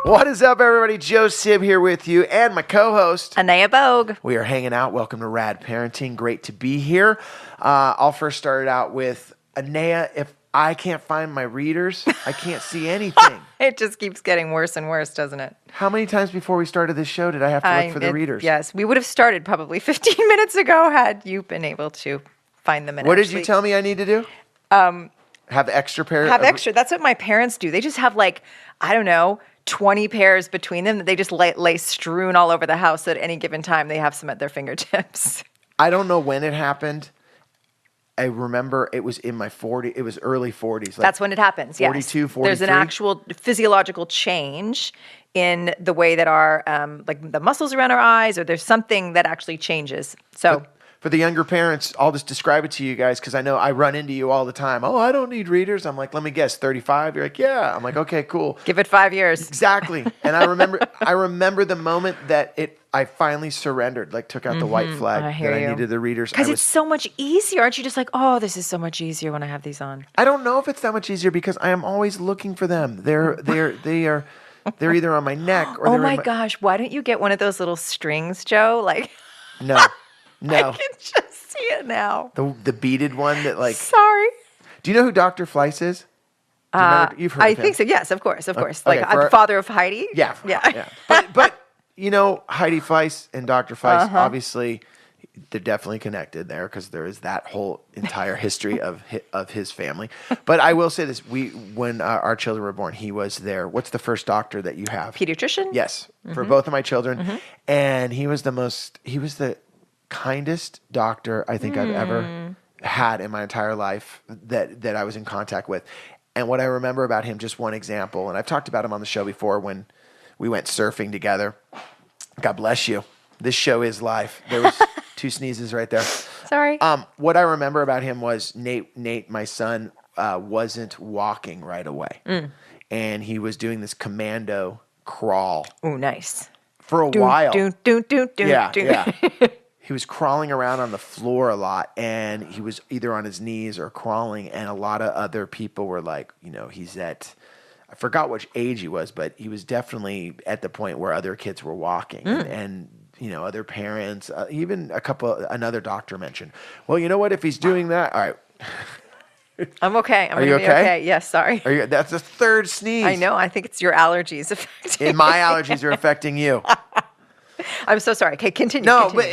What is up, everybody? Joe Sib here with you and my co-host, Anea Bogue. We are hanging out. Welcome to Rad Parenting. Great to be here. I'll first start it out with Anea. If I can't find my readers, I can't see anything. It just keeps getting worse and worse, doesn't it? How many times before we started this show did I have to look for the readers? Yes, we would have started probably 15 minutes ago had you been able to find them. What did you tell me I need to do? Have extra pair. Extra. That's what my parents do. They just have 20 pairs between them that they just lay strewn all over the house. At any given time, they have some at their fingertips. I don't know when it happened. I remember it was in my 40s. It was early 40s. That's when it happens, 42, yes. 43. There's an actual physiological change in the way that our, the muscles around our eyes, or there's something that actually changes. So... For the younger parents, I'll just describe it to you guys because I know I run into you all the time. Oh, I don't need readers. I'm like, let me guess, 35? You're like, yeah. I'm like, okay, cool. Give it 5 years. Exactly. And I remember the moment that I finally surrendered, took out the white flag I hear that you. I needed the readers. Because it's so much easier. Aren't you just like, oh, this is so much easier when I have these on? I don't know if it's that much easier because I am always looking for them. They're either on my neck or oh they're my gosh, why don't you get one of those little strings, Joe? No. I can just see it now. The beaded one that Sorry. Do you know who Dr. Fleiss is? You've heard of him. I think so. Yes, of course. Okay, the father of Heidi. Yeah. But Heidi Fleiss and Dr. Fleiss, obviously, they're definitely connected there because there is that whole entire history of his family. But I will say this: when our children were born, he was there. What's the first doctor that you have? Pediatrician. Yes, for both of my children, and he was the kindest doctor I think I've ever had in my entire life that I was in contact with. And what I remember about him, just one example, and I've talked about him on the show before when we went surfing together. God bless you. This show is live. There was 2 sneezes right there. Sorry. What I remember about him was Nate, my son, wasn't walking right away. And he was doing this commando crawl. Oh, nice. For a while. Yeah. He was crawling around on the floor a lot, and he was either on his knees or crawling, and a lot of other people were like, he's at, I forgot which age he was, but he was definitely at the point where other kids were walking, and other parents, even another doctor mentioned, well, you know what, if he's doing that, all right. I'm okay. Are you okay? Yes, sorry. That's the 3rd sneeze. I know. I think it's your allergies affecting my allergies are affecting you. I'm so sorry. Okay, continue. No, but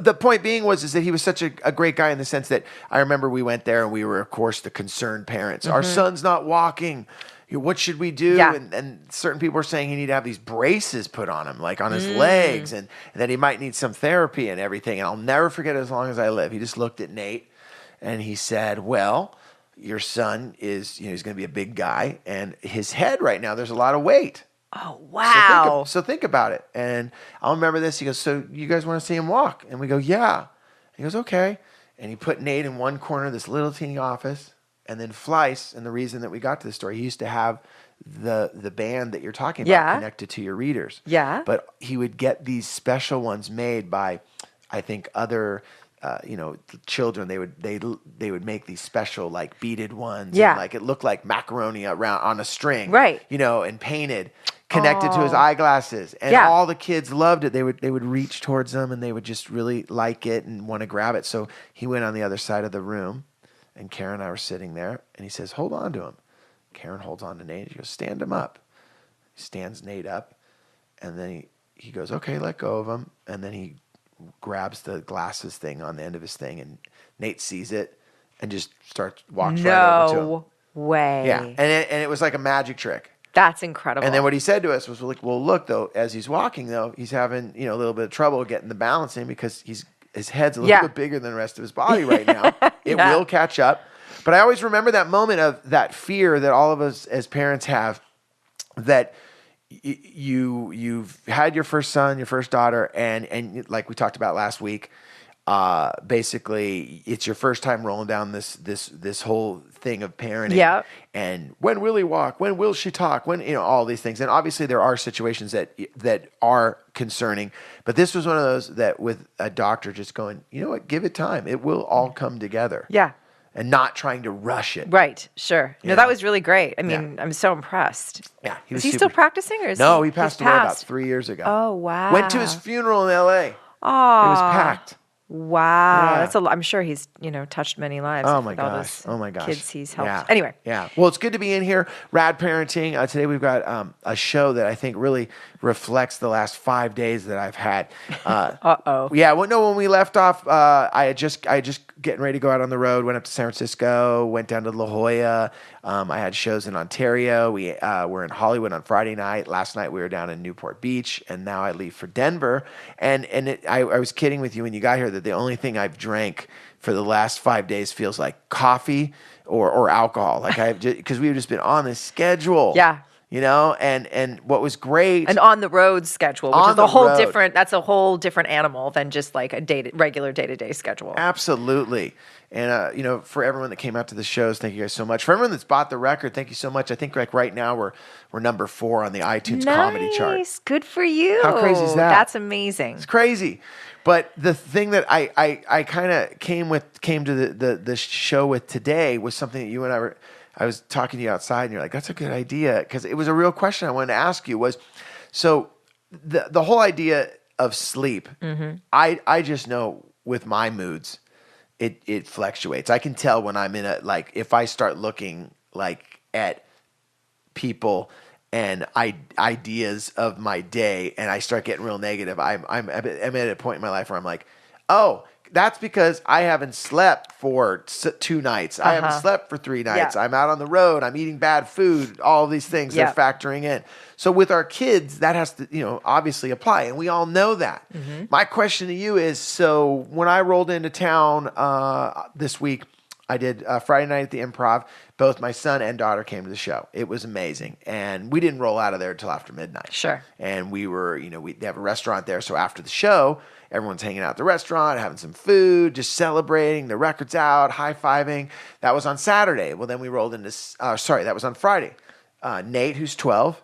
the point being is that he was such a great guy in the sense that I remember we went there and we were, of course, the concerned parents. Our son's not walking. What should we do? Yeah. And certain people were saying he need to have these braces put on him, on his legs, and that he might need some therapy and everything. And I'll never forget it as long as I live. He just looked at Nate and he said, well, your son is, he's going to be a big guy, and his head right now, there's a lot of weight. Oh, wow. So think about it. And I'll remember this. He goes, so you guys want to see him walk? And we go, yeah. He goes, okay. And he put Nate in one corner of this little teeny office. And then Fleiss, and the reason that we got to this story, he used to have the band that you're talking about connected to your readers. Yeah. But he would get these special ones made by, I think, other children. They would make these special beaded ones. Yeah. And, it looked like macaroni around on a string. Right. And painted. Connected to his eyeglasses, and all the kids loved it. They would reach towards them, and they would just really like it and want to grab it. So he went on the other side of the room, and Karen and I were sitting there, and he says, "Hold on to him." Karen holds on to Nate. He goes, "Stand him up." He stands Nate up, and then he goes, "Okay, let go of him." And then he grabs the glasses thing on the end of his thing, and Nate sees it and just walks right over to him. No way. Yeah, and it was like a magic trick. That's incredible. And then what he said to us was well, look, though, as he's walking, though, he's having, a little bit of trouble getting the balancing because his head's a little bit bigger than the rest of his body right now. It will catch up. But I always remember that moment of that fear that all of us as parents have, that you've had your first son, your first daughter, and like we talked about last week, basically it's your first time rolling down this whole thing of parenting. Yeah. And when will he walk? When will she talk? When, all these things. And obviously there are situations that are concerning, but this was one of those that with a doctor just going, you know what, give it time. It will all come together. Yeah. and not trying to rush it. Right. Sure. No, Yeah. that was really great. I mean, I'm so impressed. Yeah. Is he still practicing, or is No, he he's passed away about 3 years ago. Oh, wow. Went to his funeral in L.A. Oh, It was packed. Wow. Yeah. That's I'm sure he's, touched many lives. Oh with my all gosh. those Oh my gosh. Kids he's helped. Yeah. Anyway. Yeah. Well, it's good to be in here. Rad Parenting. Today we've got a show that I think really reflects the last 5 days that I've had. Uh-oh. Yeah. Well, no, when we left off, I had just getting ready to go out on the road, went up to San Francisco, went down to La Jolla. I had shows in Ontario. We were in Hollywood on Friday night. Last night we were down in Newport Beach, and now I leave for Denver. And I was kidding with you when you got here that the only thing I've drank for the last 5 days feels like coffee or alcohol. Like because we've just been on this schedule. Yeah. And what was great. An on the road schedule, which On is the road. that's a whole different animal than just like a regular day-to-day schedule. Absolutely. And, for everyone that came out to the shows, thank you guys so much. For everyone that's bought the record, thank you so much. I think like right now we're number 4 on the iTunes comedy chart. Nice. Good for you. How crazy is that? That's amazing. It's crazy. But the thing that I kind of came to the show with today was something that you and I was talking to you outside, and you're like, that's a good idea. Because it was a real question I wanted to ask you was, so the whole idea of sleep, I just know with my moods, it fluctuates. I can tell when I'm in if I start looking at people and ideas of my day and I start getting real negative, I'm at a point in my life where I'm like, oh, that's because I haven't slept for 2 nights. I haven't slept for 3 nights. Yeah. I'm out on the road. I'm eating bad food. All these things are factoring in. So with our kids, that has to, obviously apply. And we all know that. Mm-hmm. My question to you is, so when I rolled into town this week, I did Friday night at the Improv. Both my son and daughter came to the show. It was amazing. And we didn't roll out of there until after midnight. Sure. And we were, they have a restaurant there. So after the show, everyone's hanging out at the restaurant, having some food, just celebrating. The record's out, high-fiving. That was on Saturday. Well, then we rolled into, that was on Friday. Nate, who's 12,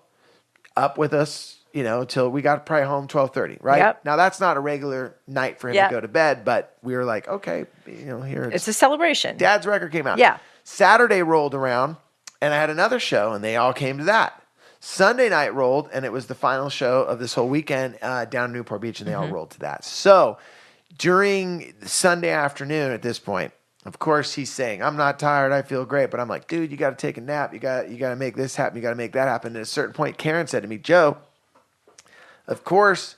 up with us, till we got probably home 12:30, right? Yep. Now, that's not a regular night for him to go to bed, but we were like, okay, here it's a celebration. Dad's record came out. Yeah. Saturday rolled around, and I had another show, and they all came to that. Sunday night rolled, and it was the final show of this whole weekend down in Newport Beach, and they all rolled to that. So during Sunday afternoon at this point, of course, he's saying, I'm not tired, I feel great. But I'm like, dude, you got to take a nap. You got to make this happen. You got to make that happen. And at a certain point, Karen said to me, Joe, of course,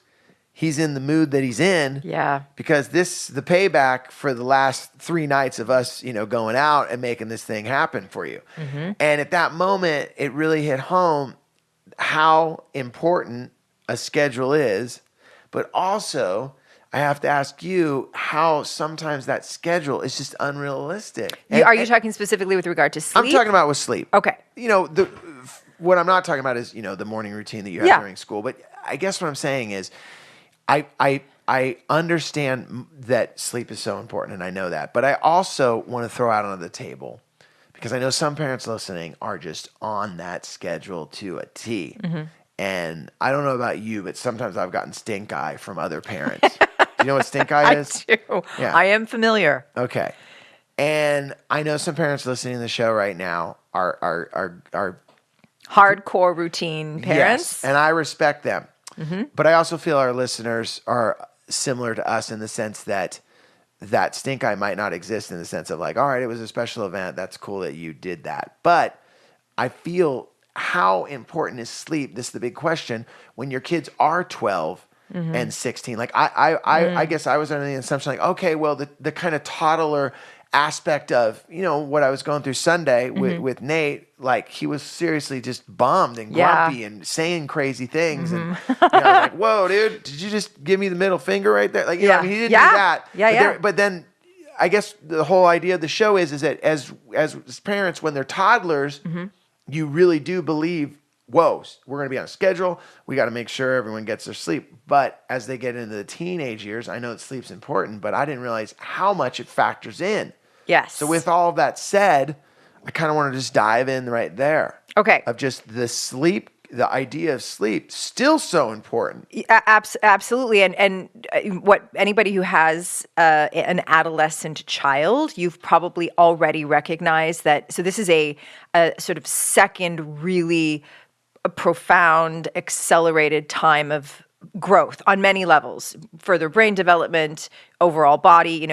he's in the mood that he's in. Yeah. Because this is the payback for the last 3 nights of us, going out and making this thing happen for you. Mm-hmm. And at that moment, it really hit home how important a schedule is, but also I have to ask you how sometimes that schedule is just unrealistic. Are you talking specifically with regard to sleep? I'm talking about with sleep. Okay. What I'm not talking about is, the morning routine that you have during school, but I guess what I'm saying is I understand that sleep is so important, and I know that, but I also want to throw out on the table, because I know some parents listening are just on that schedule to a T. Mm-hmm. And I don't know about you, but sometimes I've gotten stink eye from other parents. Do you know what stink eye is? I do. Yeah. I am familiar. Okay. And I know some parents listening to the show right now are hardcore routine parents. Yes, and I respect them. Mm-hmm. But I also feel our listeners are similar to us in the sense that stink eye might not exist in the sense of like, all right, it was a special event. That's cool that you did that. But I feel how important is sleep? This is the big question. When your kids are 12 and 16, like I guess I was under the assumption like, okay, well, the kind of toddler aspect of, what I was going through Sunday with Nate, like he was seriously just bummed and grumpy and saying crazy things. And I was like, whoa, dude, did you just give me the middle finger right there? Like, he didn't do that. But then I guess the whole idea of the show is that as parents, when they're toddlers, you really do believe, whoa, we're going to be on a schedule. We got to make sure everyone gets their sleep. But as they get into the teenage years, I know that sleep's important, but I didn't realize how much it factors in. Yes. So with all of that said, I kind of want to just dive in right there. Okay. Of just the sleep the idea of sleep still so important. Absolutely. And what anybody who has an adolescent child, you've probably already recognized that. So this is a sort of second really profound, accelerated time of growth on many levels, further brain development, overall body.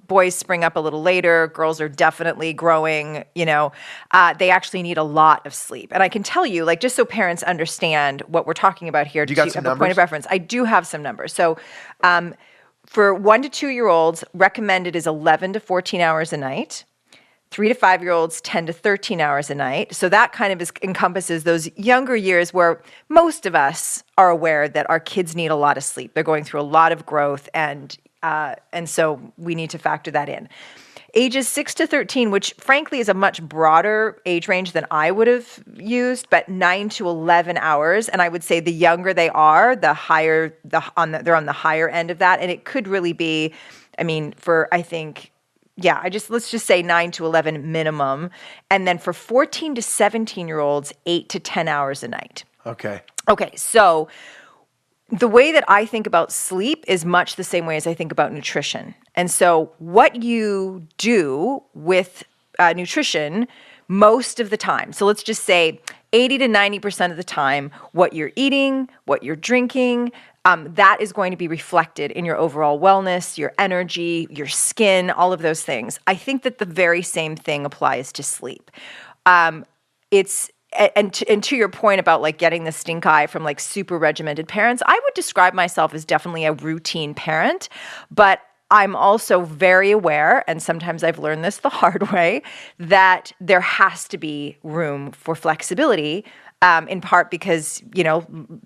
Boys spring up a little later. Girls are definitely growing. They actually need a lot of sleep. And I can tell you, like, just so parents understand what we're talking about here, do you got some numbers? A point of reference, I do have some numbers. So, for 1 to 2 year olds, recommended is 11 to 14 hours a night. 3 to 5 year olds, 10 to 13 hours a night. So that kind of encompasses those younger years where most of us are aware that our kids need a lot of sleep. They're going through a lot of growth, and so we need to factor that in. Ages 6 to 13, which frankly is a much broader age range than I would have used, but 9 to 11 hours. And I would say the younger they are, the higher they're on the higher end of that. And it could really be, let's just say 9 to 11 minimum. And then for 14 to 17 year olds, 8 to 10 hours a night. Okay. So the way that I think about sleep is much the same way as I think about nutrition. And so what you do with nutrition most of the time, so let's just say 80 to 90% of the time, what you're eating, what you're drinking, that is going to be reflected in your overall wellness, your energy, your skin, all of those things. I think that the very same thing applies to sleep. And to your point about like getting the stink eye from like super regimented parents, I would describe myself as definitely a routine parent, but I'm also very aware, and sometimes I've learned this the hard way, that there has to be room for flexibility. In part because,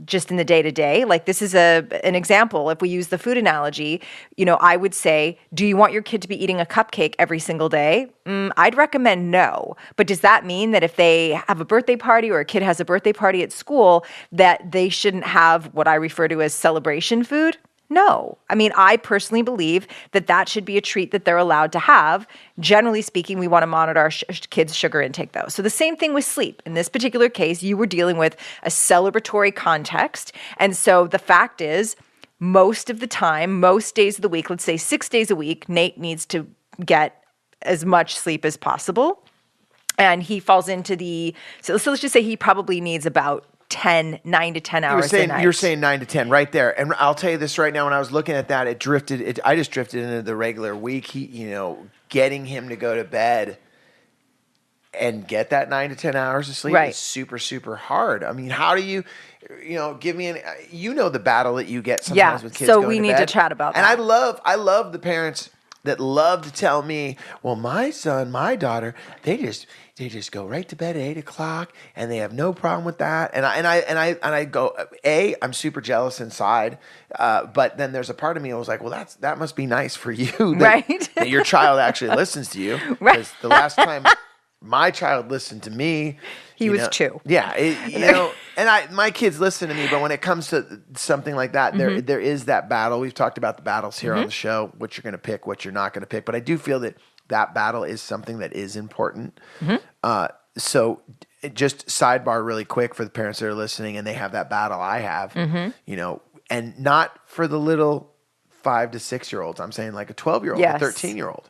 just in the day-to-day, like this is an example. If we use the food analogy, I would say, do you want your kid to be eating a cupcake every single day? I'd recommend no. But does that mean that if they have a birthday party or a kid has a birthday party at school, that they shouldn't have what I refer to as celebration food? No. I personally believe that should be a treat that they're allowed to have. Generally speaking, we want to monitor our kids' sugar intake, though. So the same thing with sleep. In this particular case, you were dealing with a celebratory context. And so the fact is, most of the time, most days of the week, let's say 6 days a week, Nate needs to get as much sleep as possible. And he falls into so let's just say he probably needs about 9 to 10 hours a night. You're saying 9 to 10 right there. And I'll tell you this right now, when I was looking at that, I just drifted into the regular week. Getting him to go to bed and get that 9 to 10 hours of sleep is super, super hard. How do you, give me the battle that you get sometimes with kids going to bed. So we need to chat about that. And I love the parents that love to tell me, well, my son, my daughter, they just go right to bed at 8 o'clock and they have no problem with that. And I go, I'm super jealous inside. But then there's a part of me that was like, well, that must be nice for you. That your child actually listens to you. Right. Because the last time my child listened to me, he was 2. Yeah. And my kids listen to me, but when it comes to something like that, there is that battle. We've talked about the battles here on the show, what you're going to pick, what you're not going to pick. But I do feel that battle is something that is important. So just sidebar really quick for the parents that are listening and they have that battle I have, and not for the little 5 to 6 year olds. I'm saying like a 12-year-old, a 13-year-old.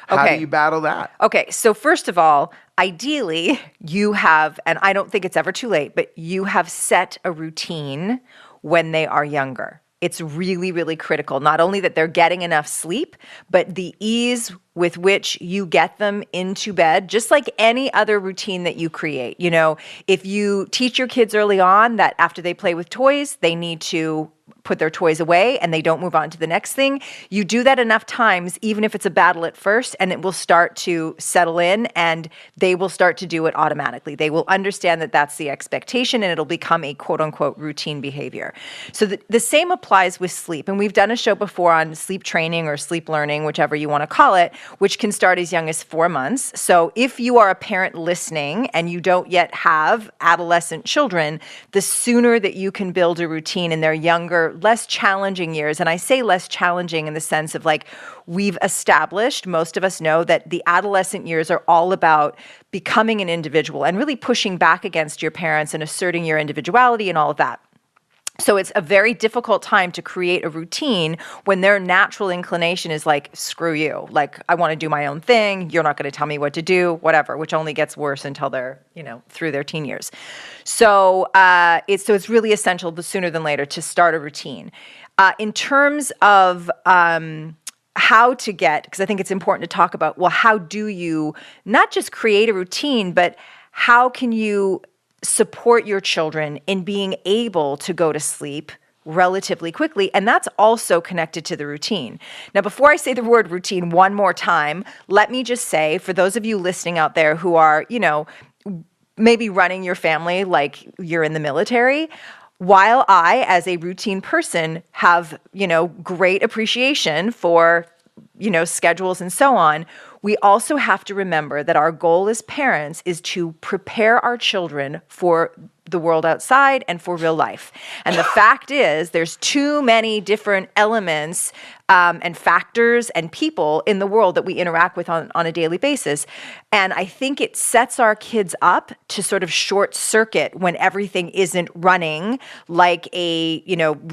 How do you battle that? Okay, so first of all, ideally you have, and I don't think it's ever too late, but you have set a routine when they are younger. It's really, really critical, not only that they're getting enough sleep, but the ease with which you get them into bed, just like any other routine that you create. If you teach your kids early on that after they play with toys, they need to put their toys away and they don't move on to the next thing. You do that enough times, even if it's a battle at first, and it will start to settle in and they will start to do it automatically. They will understand that that's the expectation and it'll become a quote unquote routine behavior. So the same applies with sleep. And we've done a show before on sleep training or sleep learning, whichever you want to call it, which can start as young as 4 months. So if you are a parent listening and you don't yet have adolescent children, the sooner that you can build a routine in their younger less challenging years. And I say less challenging in the sense of like, we've established, most of us know that the adolescent years are all about becoming an individual and really pushing back against your parents and asserting your individuality and all of that. So it's a very difficult time to create a routine when their natural inclination is like, screw you. Like, I want to do my own thing. You're not going to tell me what to do, whatever, which only gets worse until they're, through their teen years. So it's really essential sooner than later to start a routine. In terms of how to get, because I think it's important to talk about, well, how do you not just create a routine, but how can you support your children in being able to go to sleep relatively quickly? And that's also connected to the routine. Now, before I say the word routine one more time, let me just say, for those of you listening out there who are, maybe running your family like you're in the military, while I, as a routine person, have, great appreciation for, schedules and so on, we also have to remember that our goal as parents is to prepare our children for the world outside and for real life. And the fact is, there's too many different elements and factors and people in the world that we interact with on a daily basis. And I think it sets our kids up to sort of short circuit when everything isn't running like a,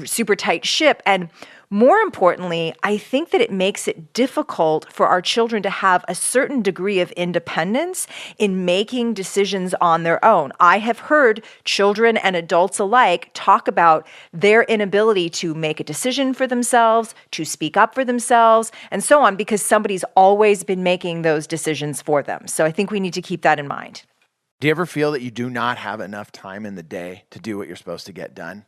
super tight ship. And more importantly, I think that it makes it difficult for our children to have a certain degree of independence in making decisions on their own. I have heard children and adults alike talk about their inability to make a decision for themselves, to speak up for themselves, and so on, because somebody's always been making those decisions for them. So I think we need to keep that in mind. Do you ever feel that you do not have enough time in the day to do what you're supposed to get done?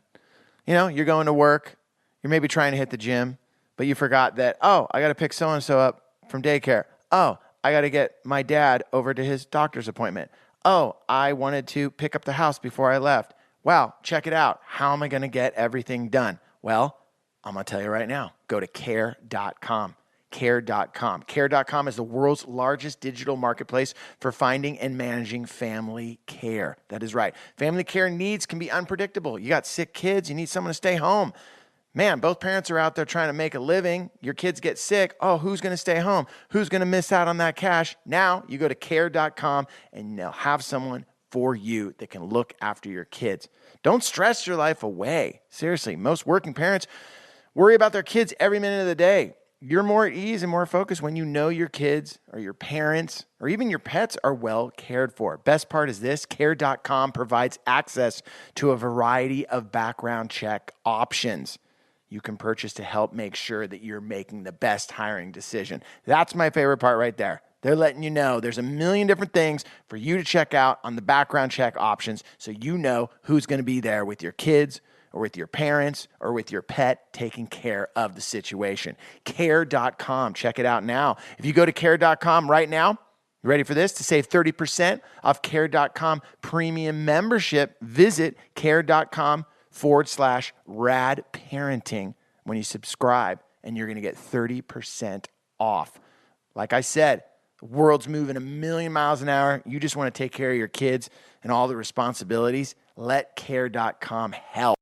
You're going to work. You're maybe trying to hit the gym, but you forgot that, I got to pick so-and-so up from daycare. I got to get my dad over to his doctor's appointment. I wanted to pick up the house before I left. Wow, check it out. How am I going to get everything done? Well, I'm going to tell you right now. Go to care.com. Care.com. Care.com is the world's largest digital marketplace for finding and managing family care. That is right. Family care needs can be unpredictable. You got sick kids. You need someone to stay home. Man, both parents are out there trying to make a living. Your kids get sick. Who's going to stay home? Who's going to miss out on that cash? Now you go to care.com and they'll have someone for you that can look after your kids. Don't stress your life away. Seriously, most working parents worry about their kids every minute of the day. You're more at ease and more focused when you know your kids or your parents or even your pets are well cared for. Best part is this, care.com provides access to a variety of background check options you can purchase to help make sure that you're making the best hiring decision. That's my favorite part right there. They're letting you know there's a million different things for you to check out on the background check options so you know who's going to be there with your kids or with your parents or with your pet taking care of the situation. Care.com. Check it out now. If you go to care.com right now, you ready for this? To save 30% off care.com premium membership, visit care.com/rad parenting when you subscribe, and you're going to get 30% off. Like I said, the world's moving a million miles an hour. You just want to take care of your kids and all the responsibilities. Let care.com help.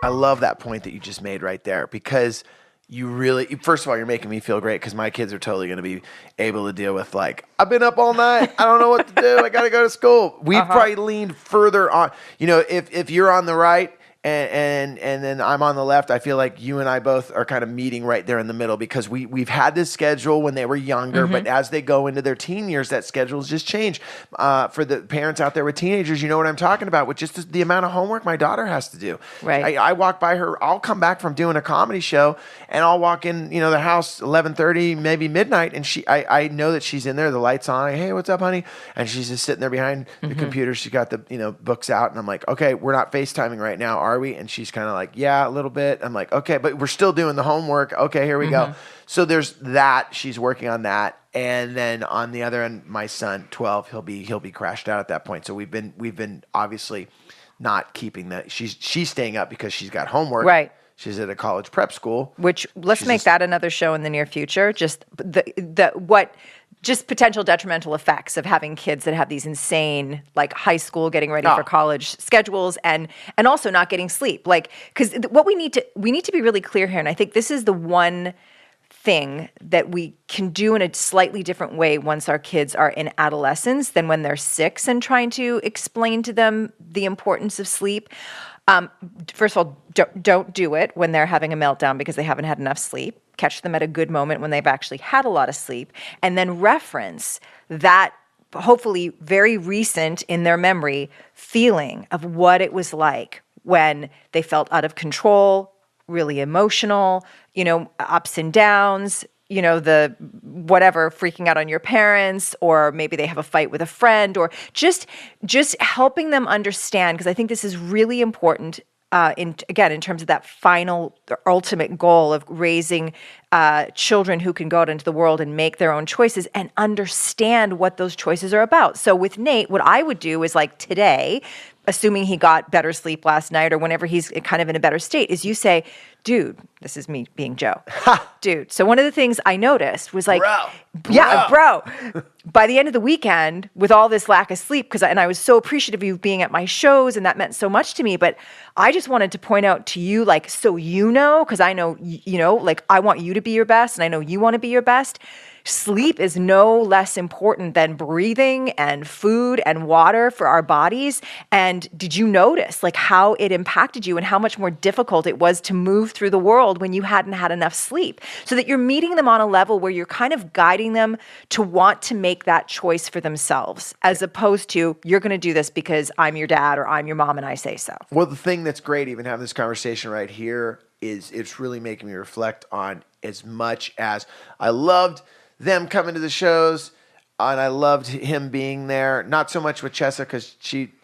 I love that point that you just made right there, because you really, first of all, you're making me feel great because my kids are totally going to be able to deal with like, I've been up all night. I don't know what to do. I got to go to school. We've probably leaned further on, if you're on the right and then I'm on the left, I feel like you and I both are kind of meeting right there in the middle, because we've had this schedule when they were younger, but as they go into their teen years, that schedule's just changed. For the parents out there with teenagers, you know what I'm talking about, with just the amount of homework my daughter has to do. Right. I walk by her, I'll come back from doing a comedy show and I'll walk in, the house 11:30, maybe midnight, and I know that she's in there, the lights on. Hey, what's up, honey? And she's just sitting there behind the computer. She's got the books out, and I'm like, okay, we're not FaceTiming right now, are we? And she's kind of like, yeah, a little bit. I'm like, okay, but we're still doing the homework. Okay, here we go. So there's that. She's working on that. And then on the other end, my son, 12, he'll be crashed out at that point. So we've been obviously not keeping that. She's staying up because she's got homework. Right. She's at a college prep school. Which let's make that another show in the near future. Just what just potential detrimental effects of having kids that have these insane, like high school getting ready for college schedules, and also not getting sleep. Like, because what we need to be really clear here, and I think this is the one thing that we can do in a slightly different way once our kids are in adolescence than when they're 6, and trying to explain to them the importance of sleep. First of all, don't do it when they're having a meltdown because they haven't had enough sleep. Catch them at a good moment when they've actually had a lot of sleep, and then reference that hopefully very recent in their memory feeling of what it was like when they felt out of control, really emotional, ups and downs, the whatever, freaking out on your parents, or maybe they have a fight with a friend, or just helping them understand, because I think this is really important in terms of that final, ultimate goal of raising children who can go out into the world and make their own choices and understand what those choices are about. So with Nate, what I would do is, like, today, assuming he got better sleep last night or whenever he's kind of in a better state, is you say, dude, this is me being Joe. Dude, so one of the things I noticed was like, bro, by the end of the weekend, with all this lack of sleep, and I was so appreciative of you being at my shows, and that meant so much to me, but I just wanted to point out to you, like, so because I know, like, I want you to be your best, and I know you want to be your best. Sleep is no less important than breathing and food and water for our bodies. And did you notice, like, how it impacted you and how much more difficult it was to move through the world when you hadn't had enough sleep? So that you're meeting them on a level where you're kind of guiding them to want to make that choice for themselves, as opposed to, you're going to do this because I'm your dad or I'm your mom and I say so. Well, the thing that's great, even having this conversation right here, is it's really making me reflect on, as much as I loved them coming to the shows, and I loved him being there. Not so much with Chessa, because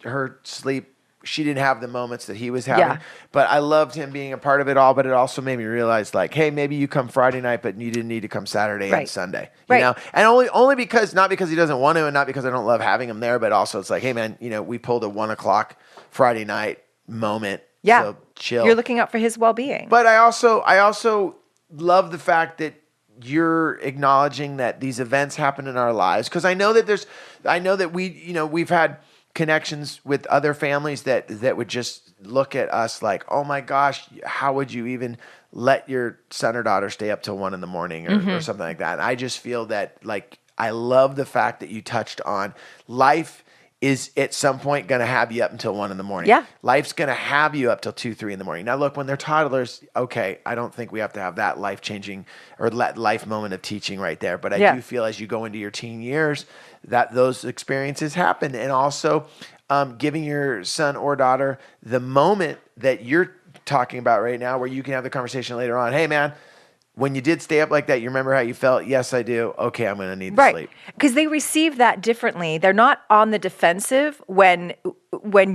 her sleep, she didn't have the moments that he was having. Yeah. But I loved him being a part of it all. But it also made me realize, like, hey, maybe you come Friday night, but you didn't need to come Saturday and Sunday. You know? And only because, not because he doesn't want to, and not because I don't love having him there, but also it's like, hey man, we pulled a 1:00 Friday night moment. Yeah. So chill. You're looking out for his well-being. But I also love the fact that you're acknowledging that these events happen in our lives, because I know that we've had connections with other families that would just look at us like, oh my gosh, how would you even let your son or daughter stay up till 1 a.m. or something like that? And I just feel that, like, I love the fact that you touched on life is at some point going to have you up until 1 a.m. Yeah. Life's going to have you up till 2, 3 a.m. Now, look, when they're toddlers, okay, I don't think we have to have that life-changing or life moment of teaching right there. But I do feel as you go into your teen years that those experiences happen. And also giving your son or daughter the moment that you're talking about right now, where you can have the conversation later on. Hey, man, when you did stay up like that, you remember how you felt? Yes, I do. Okay, I'm going to need the sleep. Because they receive that differently. They're not on the defensive when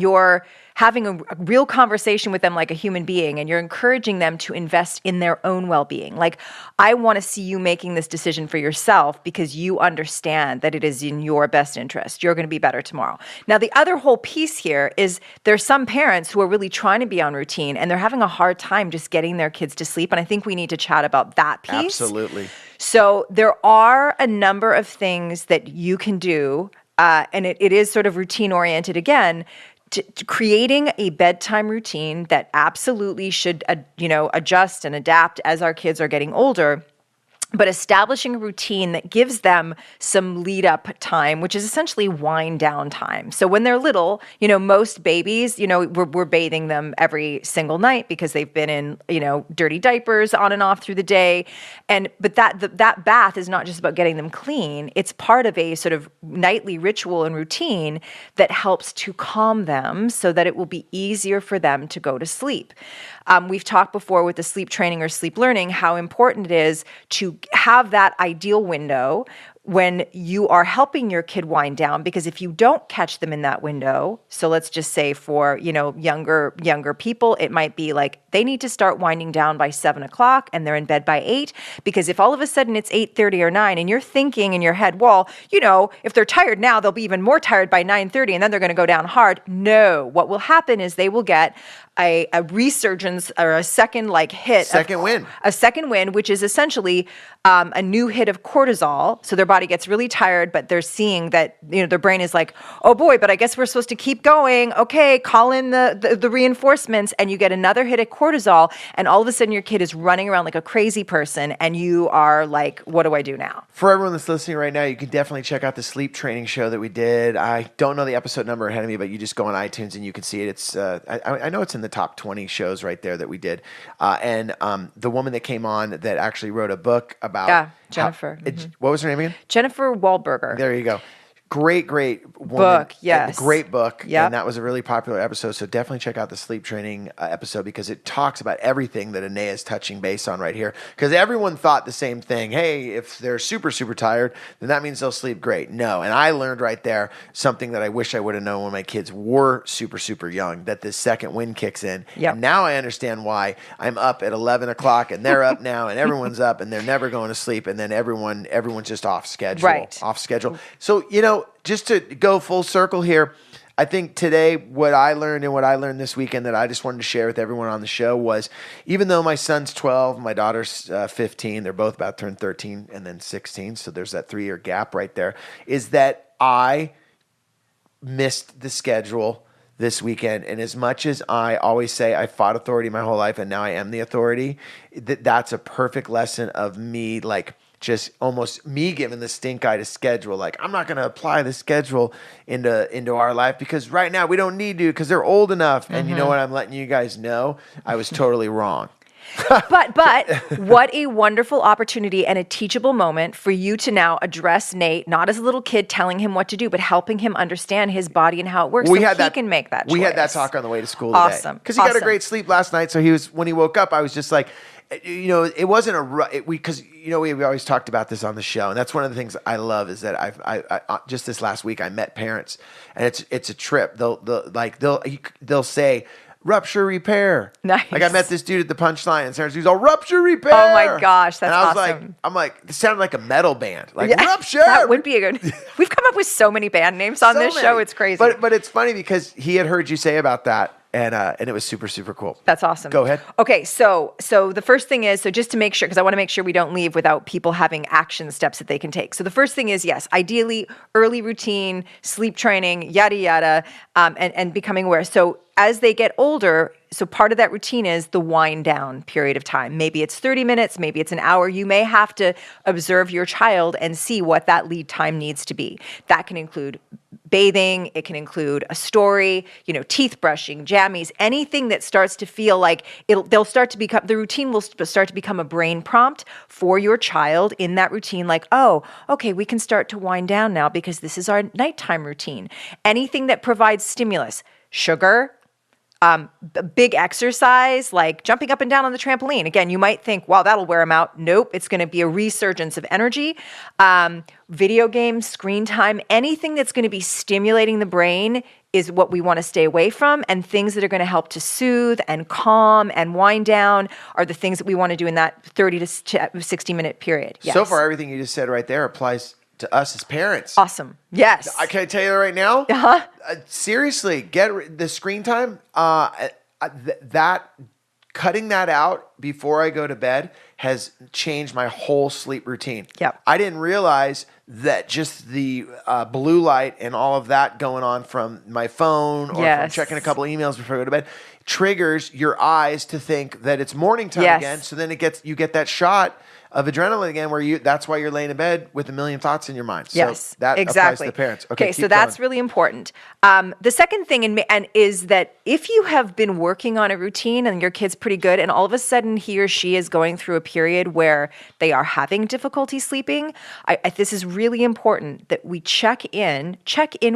you're having a real conversation with them like a human being, and you're encouraging them to invest in their own well-being. Like, I want to see you making this decision for yourself because you understand that it is in your best interest. You're going to be better tomorrow. Now, the other whole piece here is there's some parents who are really trying to be on routine, and they're having a hard time just getting their kids to sleep. And I think we need to chat about that piece. Absolutely. So there are a number of things that you can do, and it is sort of routine-oriented again, to creating a bedtime routine that absolutely should, adjust and adapt as our kids are getting older. But establishing a routine that gives them some lead up time, which is essentially wind down time. So when they're little, most babies, we're bathing them every single night because they've been in, dirty diapers on and off through the day. But that bath is not just about getting them clean. It's part of a sort of nightly ritual and routine that helps to calm them so that it will be easier for them to go to sleep. We've talked before with the sleep training or sleep learning how important it is to have that ideal window when you are helping your kid wind down, because if you don't catch them in that window, so let's just say for, younger people, it might be like they need to start winding down by 7:00 and they're in bed by 8, because if all of a sudden it's 8:30 or 9 and you're thinking in your head, well, if they're tired now, they'll be even more tired by 9:30 and then they're going to go down hard. No, what will happen is they will get a resurgence or a second hit. Second wind. A second wind, which is essentially a new hit of cortisol. So their body body gets really tired, but they're seeing that, their brain is like, oh boy, but I guess we're supposed to keep going. Okay, call in the reinforcements, and you get another hit of cortisol, and all of a sudden your kid is running around like a crazy person, and you are like, what do I do now? For everyone that's listening right now, you can definitely check out the sleep training show that we did. I don't know the episode number ahead of me, but you just go on iTunes and you can see it. It's I know it's in the top 20 shows right there that we did. And the woman that came on that actually wrote a book about Jennifer. What was her name again? Jennifer Wahlberger. There you go. Great woman. Book, yes. Great book. Yep. And that was a really popular episode. So definitely check out the sleep training episode because it talks about everything that Anea is touching base on right here. Because everyone thought the same thing. Hey, if they're super, super tired, then that means they'll sleep great. No. And I learned right there something that I wish I would have known when my kids were super, super young, that this second wind kicks in. Yep. And now I understand why I'm up at 11 o'clock and they're up now and everyone's up and they're never going to sleep. And then everyone's just off schedule. Right. Off schedule. So, just to go full circle here, I think today what I learned this weekend that I just wanted to share with everyone on the show was, even though my son's 12, my daughter's 15, they're both about to turn 13 and then 16, so there's that 3-year gap right there, is that I missed the schedule this weekend. And as much as I always say I fought authority my whole life and now I am the authority, that's a perfect lesson of me, like, just almost me giving the stink eye to schedule. Like, I'm not going to apply the schedule into our life because right now we don't need to because they're old enough. And you know what? I'm letting you guys know I was totally wrong. But what a wonderful opportunity and a teachable moment for you to now address Nate, not as a little kid telling him what to do, but helping him understand his body and how it works can make that choice. We had that talk on the way to school today. Awesome. Because he got a great sleep last night. So when he woke up, I was just like, it wasn't because we always talked about this on the show, and that's one of the things I love is that I just this last week I met parents, and it's a trip. They'll say rupture repair. Nice. Like I met this dude at the Punchline, and he's all rupture repair. Oh my gosh, that's awesome. awesome. I'm like, it sounded like a metal band, like rupture. That would be a good. We've come up with so many band names on this show. It's crazy. But it's funny because he had heard you say about that. And it was super, super cool. That's awesome. Go ahead. Okay, so the first thing is, just to make sure, because I want to make sure we don't leave without people having action steps that they can take. So the first thing is, yes, ideally, early routine, sleep training, yada, yada, and becoming aware. So as they get older, so part of that routine is the wind down period of time. Maybe it's 30 minutes, maybe it's an hour. You may have to observe your child and see what that lead time needs to be. That can include bathing, it can include a story, teeth brushing, jammies, anything that starts to feel like the routine will start to become a brain prompt for your child in that routine, like, oh, okay, we can start to wind down now because this is our nighttime routine. Anything that provides stimulus, sugar, big exercise, like jumping up and down on the trampoline. Again, you might think, wow, that'll wear them out. Nope, it's going to be a resurgence of energy. Video games, screen time, anything that's going to be stimulating the brain is what we want to stay away from. And things that are going to help to soothe and calm and wind down are the things that we want to do in that 30 to 60-minute period. Yes. So far, everything you just said right there applies to us as parents. Awesome. Yes. Can I tell you right now? Uh-huh. Seriously, get the screen time. That cutting that out before I go to bed has changed my whole sleep routine. Yep. I didn't realize that just the blue light and all of that going on from my phone or from checking a couple emails before I go to bed triggers your eyes to think that it's morning time again. So then you get that shot of adrenaline again, where that's why you're laying in bed with a million thoughts in your mind. So that applies to the parents. Okay, so that's really important. The second thing is that if you have been working on a routine and your kid's pretty good, and all of a sudden he or she is going through a period where they are having difficulty sleeping, this is really important that we check in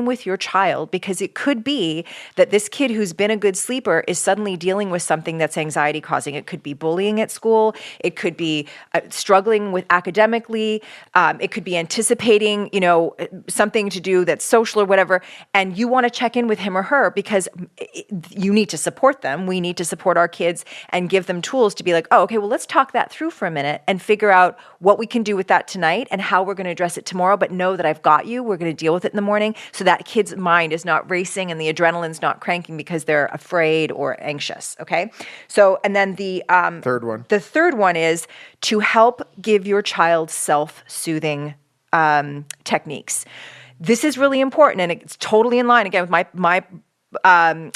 with your child, because it could be that this kid who's been a good sleeper is suddenly dealing with something that's anxiety causing. It could be bullying at school. It could be struggling with academically. It could be anticipating, something to do that's social or whatever. And you want to check in with him or her because you need to support them. We need to support our kids and give them tools to be like, oh, okay, well, let's talk that through for a minute and figure out what we can do with that tonight and how we're going to address it tomorrow. But know that I've got you. We're going to deal with it in the morning, so that kid's mind is not racing and the adrenaline's not cranking because they're afraid or anxious. Okay. So, and then the third one is to help give your child self-soothing techniques. This is really important, and it's totally in line, again, with my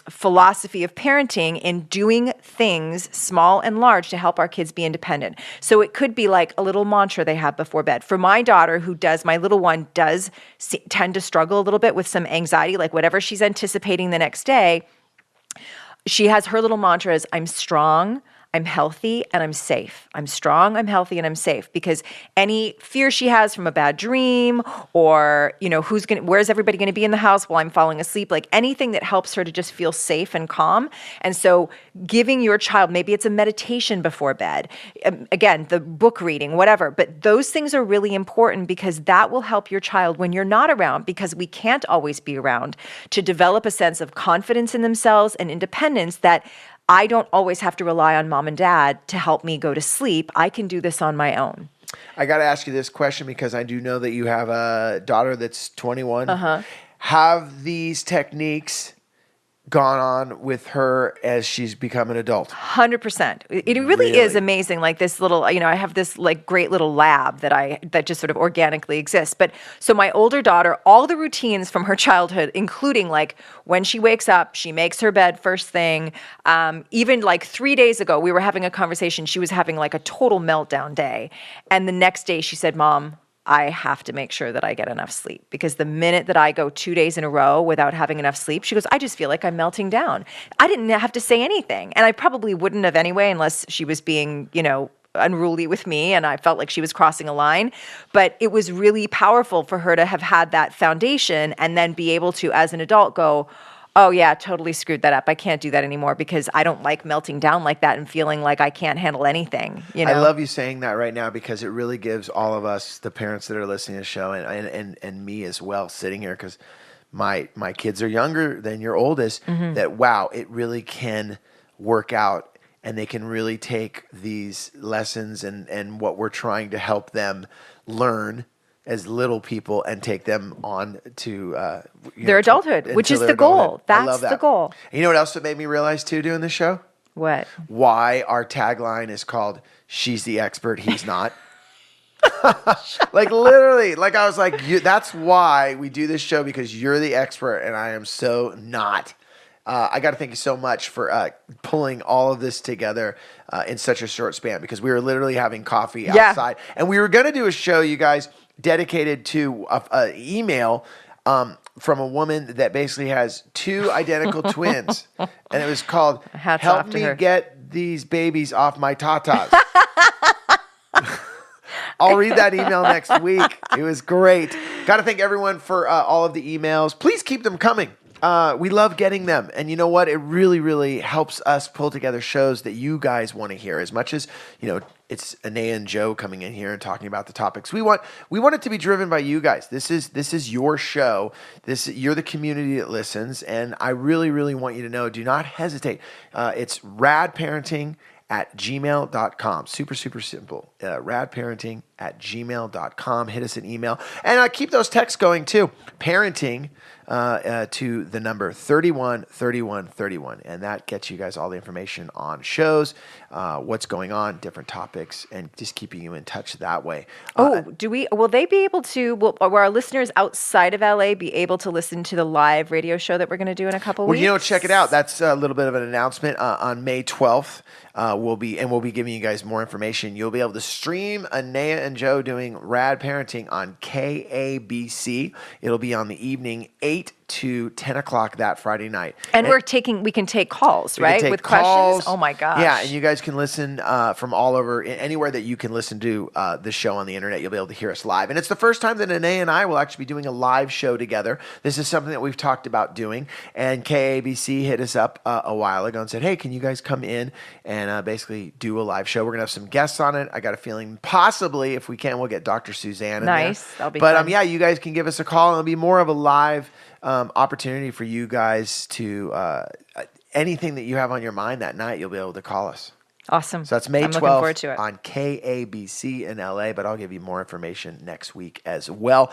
philosophy of parenting in doing things small and large to help our kids be independent. So it could be like a little mantra they have before bed. For my daughter, my little one does tend to struggle a little bit with some anxiety, like whatever she's anticipating the next day, she has her little mantra is, I'm strong, I'm healthy, and I'm safe. I'm strong, I'm healthy, and I'm safe. Because any fear she has from a bad dream or, where's everybody going to be in the house while I'm falling asleep, like anything that helps her to just feel safe and calm. And so giving your child, maybe it's a meditation before bed, again, the book reading, whatever, but those things are really important because that will help your child when you're not around, because we can't always be around, to develop a sense of confidence in themselves and independence that I don't always have to rely on mom and dad to help me go to sleep. I can do this on my own. I got to ask you this question because I do know that you have a daughter that's 21. Have these techniques gone on with her as she's become an adult? 100%. It really is amazing. Like this little, I have this like great little lab that just sort of organically exists. But so my older daughter, all the routines from her childhood, including like when she wakes up, she makes her bed first thing. Even like 3 days ago, we were having a conversation. She was having like a total meltdown day. And the next day she said, Mom, I have to make sure that I get enough sleep, because the minute that I go 2 days in a row without having enough sleep, she goes, I just feel like I'm melting down. I didn't have to say anything. And I probably wouldn't have anyway, unless she was being, unruly with me and I felt like she was crossing a line. But it was really powerful for her to have had that foundation and then be able to, as an adult, go, oh yeah, totally screwed that up. I can't do that anymore because I don't like melting down like that and feeling like I can't handle anything. I love you saying that right now because it really gives all of us, the parents that are listening to the show, and me as well, sitting here, because my kids are younger than your oldest, that wow, it really can work out, and they can really take these lessons and what we're trying to help them learn as little people and take them on to their adulthood, which is the goal. That's the goal. And you know what else it made me realize too doing this show? What? Why our tagline is called "She's the expert, he's not." Like literally, like I was like, that's why we do this show, because you're the expert and I am so not. I got to thank you so much for pulling all of this together in such a short span, because we were literally having coffee outside and we were going to do a show, you guys, dedicated to an email from a woman that basically has two identical twins. And it was called, Help Me Get These Babies Off My Tatas. I'll read that email next week. It was great. Got to thank everyone for all of the emails. Please keep them coming. We love getting them. And you know what? It really, really helps us pull together shows that you guys want to hear. As much as, it's Anea and Joe coming in here and talking about the topics we want it to be driven by you guys. This is your show. You're the community that listens. And I really, really want you to know, do not hesitate. It's radparenting@gmail.com. Super, super simple. Radparenting@gmail.com. Hit us an email. And keep those texts going too. Parenting to the number 313131. And that gets you guys all the information on shows, what's going on, different topics, and just keeping you in touch that way. Will they be able to, will our listeners outside of LA be able to listen to the live radio show that we're going to do in a couple weeks? Well, check it out. That's a little bit of an announcement. On May 12th, we'll be giving you guys more information. You'll be able to stream Anea and Joe doing Rad Parenting on KABC. It'll be on the evening 8 to 10 o'clock that Friday night. And we can take calls, right? With calls. Questions? Oh my gosh. Yeah, and you guys can listen from all over, anywhere that you can listen to the show on the internet. You'll be able to hear us live. And it's the first time that Anea and I will actually be doing a live show together. This is something that we've talked about doing. And KABC hit us up a while ago and said, hey, can you guys come in and basically do a live show? We're going to have some guests on it. I got a feeling possibly, if we can, we'll get Dr. Suzanne in there. Nice. That'll be fun. Yeah, you guys can give us a call. And it'll be more of a live opportunity for you guys to anything that you have on your mind that night, you'll be able to call us. Awesome. So that's May 12th looking forward to it. On KABC in LA, but I'll give you more information next week as well.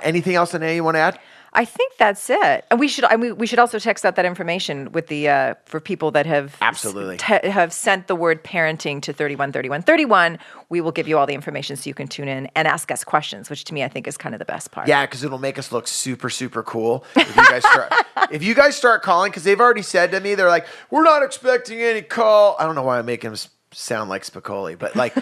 Anything else, Anea, you want to add? I think that's it. And we should also text out that information with the for people that have absolutely have sent the word parenting to 313131 we will give you all the information so you can tune in and ask us questions, which to me I think is kind of the best part. Yeah, because it'll make us look super, super cool if you guys start calling, because they've already said to me, they're like, we're not expecting any call. I don't know why I'm making them sound like Spicoli, but like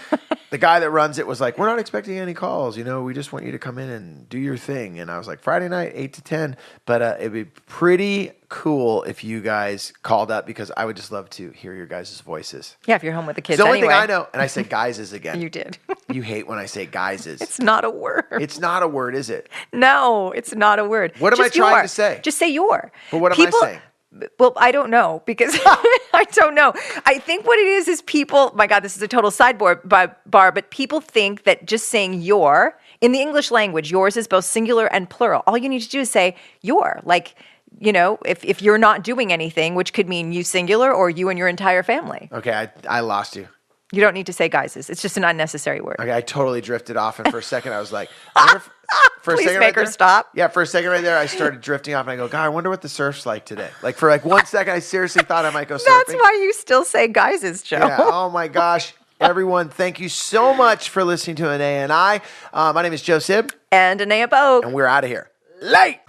the guy that runs it was like, we're not expecting any calls. We just want you to come in and do your thing. And I was like, Friday night, 8 to 10. But it'd be pretty cool if you guys called up, because I would just love to hear your guys' voices. Yeah, if you're home with the kids. It's the only thing I know. And I said guyses again. You did. You hate when I say guyses. It's not a word. It's not a word, is it? No, it's not a word. What am I trying to say? Just say your. But what am I saying? Well, I don't know, because I don't know. I think what it is people, my God, this is a total sidebar, but people think that just saying your, in the English language, yours is both singular and plural. All you need to do is say your, like, if you're not doing anything, which could mean you singular or you and your entire family. Okay, I lost you. You don't need to say guyses. It's just an unnecessary word. Okay, I totally drifted off, and for a second I was like, Please make her stop. Yeah, for a second right there, I started drifting off, and I go, God, I wonder what the surf's like today. Like for like 1 second, I seriously thought I might go surfing. That's why you still say guyses, Joe. Yeah. Oh my gosh. Everyone, thank you so much for listening to Anea and I. My name is Joe Sib. And Anea Bogue. And we're out of here. Late.